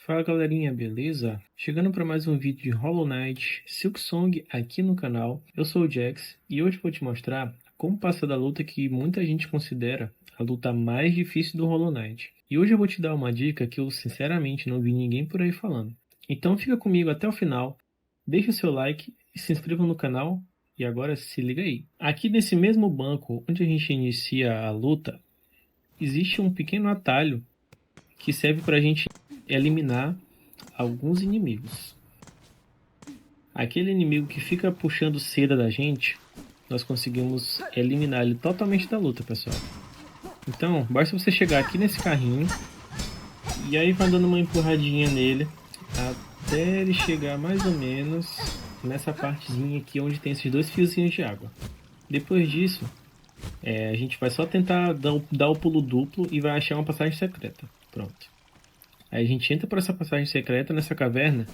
Fala galerinha, beleza? Chegando para mais um vídeo de Hollow Knight Silksong aqui no canal. Eu sou o Jax e hoje vou te mostrar como passar da luta que muita gente considera a luta mais difícil do Hollow Knight. E hoje eu vou te dar uma dica que eu sinceramente não vi ninguém por aí falando. Então fica comigo até o final, deixa o seu like e se inscreva no canal. E agora se liga aí. Aqui nesse mesmo banco onde a gente inicia a luta, existe um pequeno atalho que serve para a gente eliminar alguns inimigos. Aquele inimigo que fica puxando seda da gente, nós conseguimos eliminar ele totalmente da luta, pessoal. Então, basta você chegar aqui nesse carrinho e aí vai dando uma empurradinha nele até ele chegar mais ou menos nessa partezinha aqui onde tem esses dois fiozinhos de água. Depois disso, a gente vai só tentar dar o pulo duplo e vai achar uma passagem secreta. Pronto. Aí a gente entra por essa passagem secreta nessa caverna.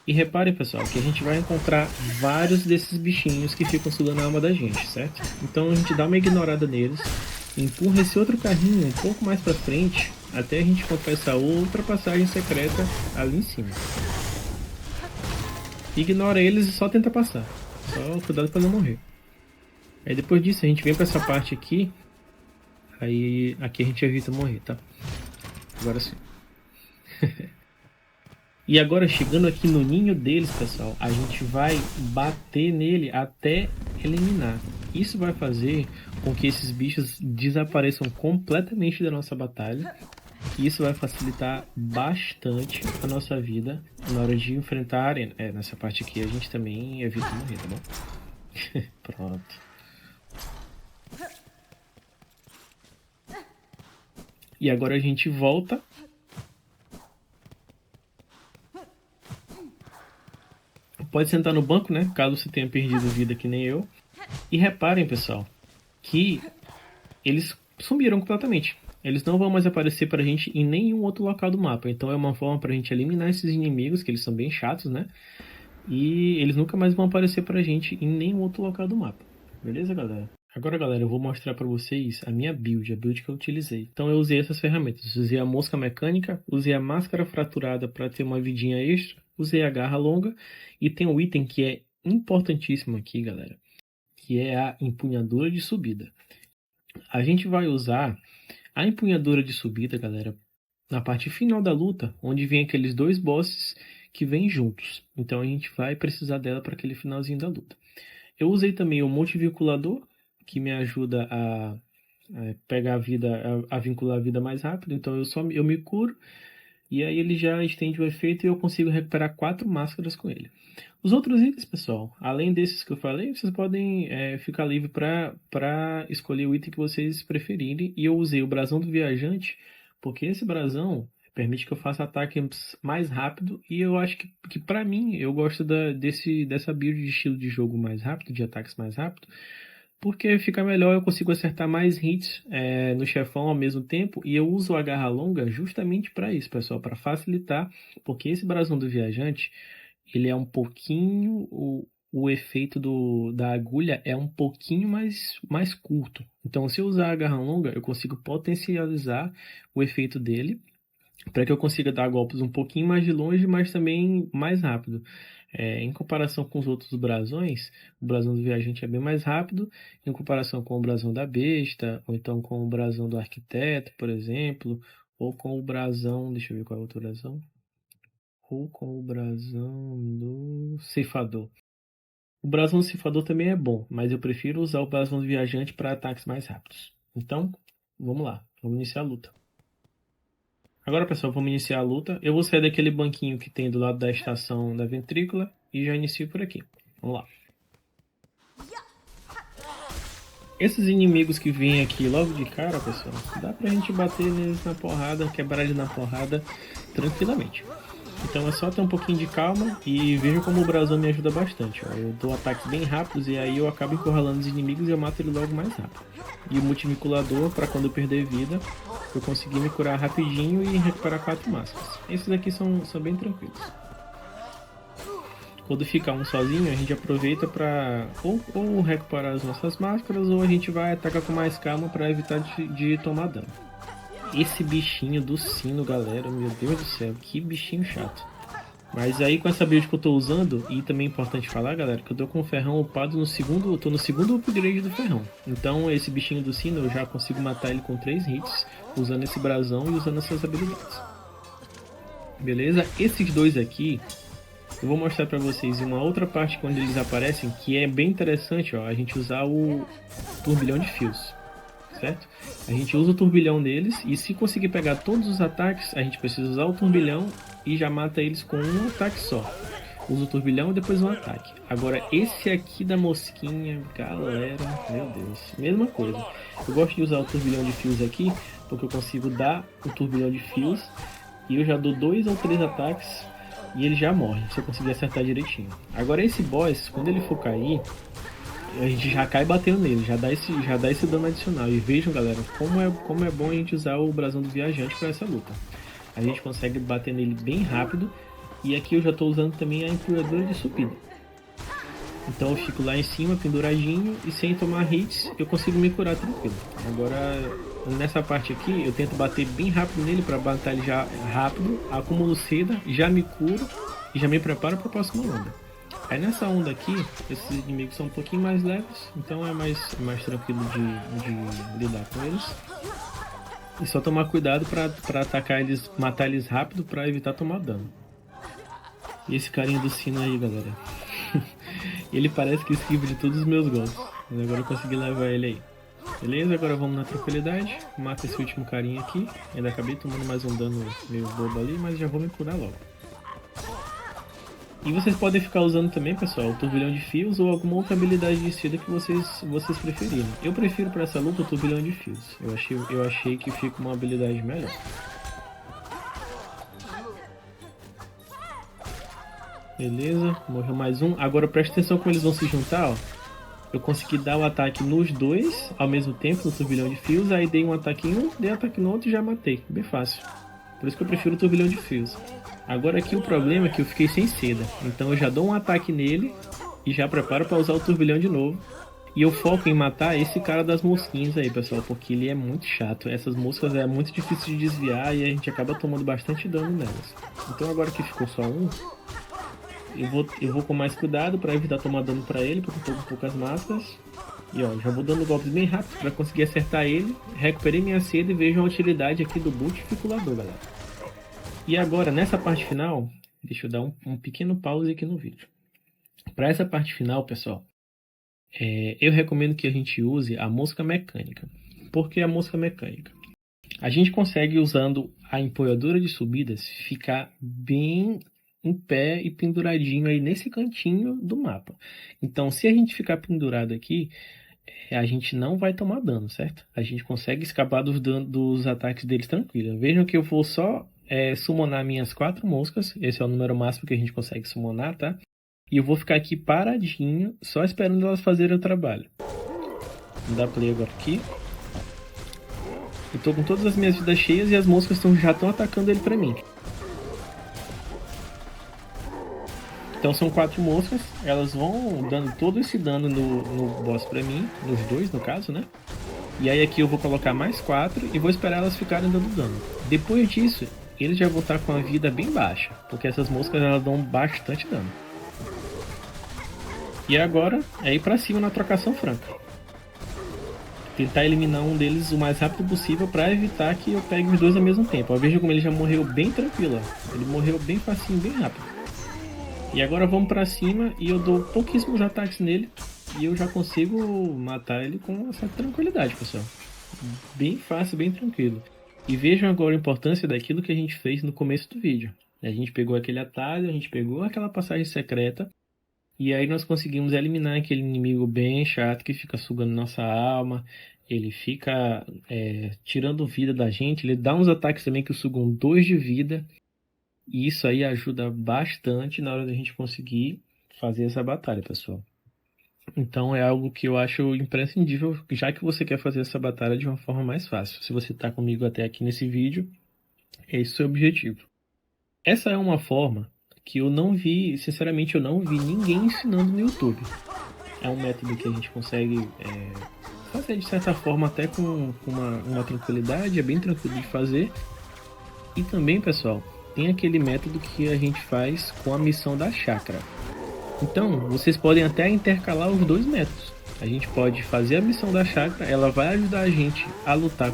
E reparem, pessoal, que a gente vai encontrar vários desses bichinhos que ficam sugando a alma da gente, certo? Então a gente dá uma ignorada neles, empurra esse outro carrinho um pouco mais pra frente, até a gente encontrar essa outra passagem secreta ali em cima. Ignora eles e só tenta passar. Só cuidado pra não morrer. Aí depois disso a gente vem pra essa parte aqui. Aí aqui a gente evita morrer, tá? Agora sim. E agora chegando aqui no ninho deles, pessoal, a gente vai bater nele até eliminar. Isso vai fazer com que esses bichos desapareçam completamente da nossa batalha. E isso vai facilitar bastante a nossa vida na hora de enfrentar a arena. Nessa parte aqui a gente também evita morrer, tá bom? Pronto. E agora a gente volta. Pode sentar no banco, né? Caso você tenha perdido vida que nem eu. E reparem, pessoal, que eles sumiram completamente. Eles não vão mais aparecer pra gente em nenhum outro local do mapa. Então é uma forma pra gente eliminar esses inimigos, que eles são bem chatos, né? E eles nunca mais vão aparecer pra gente em nenhum outro local do mapa. Beleza, galera? Agora, galera, eu vou mostrar pra vocês a minha build, a build que eu utilizei. Então eu usei essas ferramentas. Usei a mosca mecânica, usei a máscara fraturada pra ter uma vidinha extra, usei a garra longa e tem um item que é importantíssimo aqui, galera, que é a empunhadura de subida. A gente vai usar a empunhadura de subida, galera, na parte final da luta, onde vem aqueles dois bosses que vêm juntos. Então a gente vai precisar dela para aquele finalzinho da luta. Eu usei também o multivinculador, que me ajuda a pegar a vida, a vincular a vida mais rápido. Então eu me curo e aí ele já estende o efeito e eu consigo recuperar 4 máscaras com ele. Os outros itens, pessoal, além desses que eu falei, vocês podem ficar livre para escolher o item que vocês preferirem. E eu usei o brasão do viajante, porque esse brasão permite que eu faça ataques mais rápido. E eu acho que para mim, eu gosto dessa build de estilo de jogo mais rápido, de ataques mais rápido. Porque fica melhor, eu consigo acertar mais hits no chefão ao mesmo tempo. E eu uso a garra longa justamente para isso, pessoal, para facilitar. Porque esse brasão do viajante, ele é um pouquinho... O efeito da agulha é um pouquinho mais curto. Então, se eu usar a garra longa, eu consigo potencializar o efeito dele para que eu consiga dar golpes um pouquinho mais de longe, mas também mais rápido. Em comparação com os outros brasões, o brasão do viajante é bem mais rápido, em comparação com o brasão da besta, ou então com o brasão do arquiteto, por exemplo, ou com o brasão, deixa eu ver qual é o outro brasão, ou com o brasão do ceifador. O brasão do ceifador também é bom, mas eu prefiro usar o brasão do viajante para ataques mais rápidos. Então, vamos lá, vamos iniciar a luta. Agora, pessoal, vamos iniciar a luta. Eu vou sair daquele banquinho que tem do lado da estação da ventrícula e já inicio por aqui. Vamos lá. Esses inimigos que vêm aqui logo de cara, pessoal, dá pra gente bater neles na porrada, quebrar eles na porrada tranquilamente. Então é só ter um pouquinho de calma e veja como o brasão me ajuda bastante. Ó. Eu dou ataques bem rápidos e aí eu acabo encurralando os inimigos e eu mato ele logo mais rápido. E o multivinculador, para quando eu perder vida, eu conseguir me curar rapidinho e recuperar 4 máscaras. Esses aqui são bem tranquilos. Quando fica um sozinho, a gente aproveita para ou recuperar as nossas máscaras ou a gente vai atacar com mais calma para evitar de tomar dano. esse bichinho do sino, galera, meu Deus do céu, que bichinho chato. Mas aí com essa build que eu tô usando, e também é importante falar, galera, que eu tô com o ferrão upado no segundo, eu tô no segundo upgrade do ferrão. Então esse bichinho do sino eu já consigo matar ele com 3 hits, usando esse brasão e usando essas habilidades. Beleza? Esses dois aqui, eu vou mostrar pra vocês em uma outra parte quando eles aparecem, que é bem interessante, ó, a gente usar o turbilhão de fios, certo? A gente usa o turbilhão neles e se conseguir pegar todos os ataques, a gente precisa usar o turbilhão e já mata eles com um ataque só. Usa o turbilhão e depois um ataque. Agora esse aqui da mosquinha, galera, meu Deus, mesma coisa. Eu gosto de usar o turbilhão de fios aqui, porque eu consigo dar o turbilhão de fios e eu já dou 2 ou 3 ataques e ele já morre, se eu conseguir acertar direitinho. Agora esse boss, quando ele for cair, a gente já cai batendo nele, já dá esse dano adicional. E vejam, galera, como é bom a gente usar o brasão do viajante para essa luta. A gente consegue bater nele bem rápido. E aqui eu já estou usando também a empunhadura de subida. Então eu fico lá em cima, penduradinho, e sem tomar hits, eu consigo me curar tranquilo. Agora, nessa parte aqui, eu tento bater bem rápido nele para matar ele já rápido, acumulo seda, já me curo e já me preparo para a próxima onda. Aí nessa onda aqui, esses inimigos são um pouquinho mais leves, então é mais tranquilo de lidar com eles. E só tomar cuidado para atacar eles, matar eles rápido para evitar tomar dano. E esse carinha do sino aí, galera. Ele parece que esquiva de todos os meus golpes. Mas agora eu consegui levar ele aí. Beleza, agora vamos na tranquilidade. Mata esse último carinha aqui. Ainda acabei tomando mais um dano meio bobo ali, mas já vou me curar logo. E vocês podem ficar usando também, pessoal, o turbilhão de fios ou alguma outra habilidade de seda que vocês preferirem. Eu prefiro para essa luta o turbilhão de fios. Eu achei que fica uma habilidade melhor. Beleza, morreu mais um. Agora presta atenção como eles vão se juntar, ó. Eu consegui dar o ataque nos dois ao mesmo tempo, no turbilhão de fios. Aí dei um ataque em um, dei ataque no outro e já matei. Bem fácil. Por isso que eu prefiro o turbilhão de fios. Agora aqui o problema é que eu fiquei sem seda. Então eu já dou um ataque nele e já preparo para usar o turbilhão de novo. E eu foco em matar esse cara das mosquinhas aí, pessoal, porque ele é muito chato. Essas moscas é muito difícil de desviar e a gente acaba tomando bastante dano nelas. Então agora que ficou só um, eu vou com mais cuidado para evitar tomar dano para ele, porque eu tô com poucas máscaras. E ó, já vou dando golpes bem rápidos para conseguir acertar ele. Recuperei minha seda e vejam a utilidade aqui do Butificulador, galera. E agora, nessa parte final, deixa eu dar um pequeno pause aqui no vídeo. Para essa parte final, pessoal, eu recomendo que a gente use a mosca mecânica. Por que a mosca mecânica? A gente consegue, usando a empunhadura de subidas, ficar bem em pé e penduradinho aí nesse cantinho do mapa. Então, se a gente ficar pendurado aqui, a gente não vai tomar dano, certo? A gente consegue escapar dos ataques deles tranquilo. Vejam que eu vou só summonar minhas 4 moscas. Esse é o número máximo que a gente consegue summonar, tá? E eu vou ficar aqui paradinho, só esperando elas fazerem o trabalho. Vou dar play agora aqui. Eu tô com todas as minhas vidas cheias e as moscas já estão atacando ele pra mim. Então são 4 moscas, elas vão dando todo esse dano no boss pra mim, nos dois no caso, né? E aí aqui eu vou colocar mais 4 e vou esperar elas ficarem dando dano. Depois disso, eles já vão estar com a vida bem baixa, porque essas moscas elas dão bastante dano. E agora é ir pra cima na trocação franca. Tentar eliminar um deles o mais rápido possível para evitar que eu pegue os dois ao mesmo tempo. Ó, veja como ele já morreu bem tranquilo, ó. Ele morreu bem facinho, bem rápido. E agora vamos pra cima e eu dou pouquíssimos ataques nele e eu já consigo matar ele com essa tranquilidade, pessoal. Bem fácil, bem tranquilo. E vejam agora a importância daquilo que a gente fez no começo do vídeo. A gente pegou aquele atalho, a gente pegou aquela passagem secreta e aí nós conseguimos eliminar aquele inimigo bem chato que fica sugando nossa alma. Ele fica tirando vida da gente, ele dá uns ataques também que sugam 2 de vida. E isso aí ajuda bastante na hora da gente conseguir fazer essa batalha, pessoal. Então é algo que eu acho imprescindível, já que você quer fazer essa batalha de uma forma mais fácil. Se você está comigo até aqui nesse vídeo, esse é o seu objetivo. Essa é uma forma que eu não vi, sinceramente eu não vi ninguém ensinando no YouTube. É um método que a gente consegue fazer de certa forma até com uma tranquilidade, é bem tranquilo de fazer. E também, pessoal, tem aquele método que a gente faz com a missão da chácara. Então, vocês podem até intercalar os dois métodos. A gente pode fazer a missão da chácara, ela vai ajudar a gente a lutar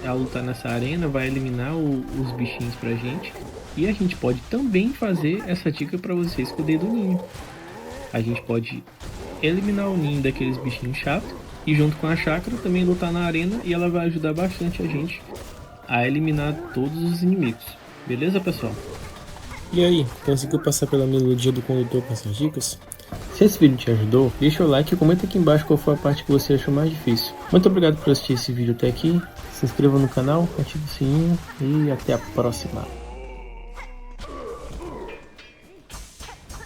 a lutar nessa arena, vai eliminar os bichinhos pra gente. E a gente pode também fazer essa dica para vocês com o dedo ninho. A gente pode eliminar o ninho daqueles bichinhos chatos e junto com a chácara também lutar na arena, e ela vai ajudar bastante a gente a eliminar todos os inimigos. Beleza, pessoal? E aí, conseguiu passar pela melodia do condutor com essas dicas? Se esse vídeo te ajudou, deixa o like e comenta aqui embaixo qual foi a parte que você achou mais difícil. Muito obrigado por assistir esse vídeo até aqui. Se inscreva no canal, ative o sininho e até a próxima.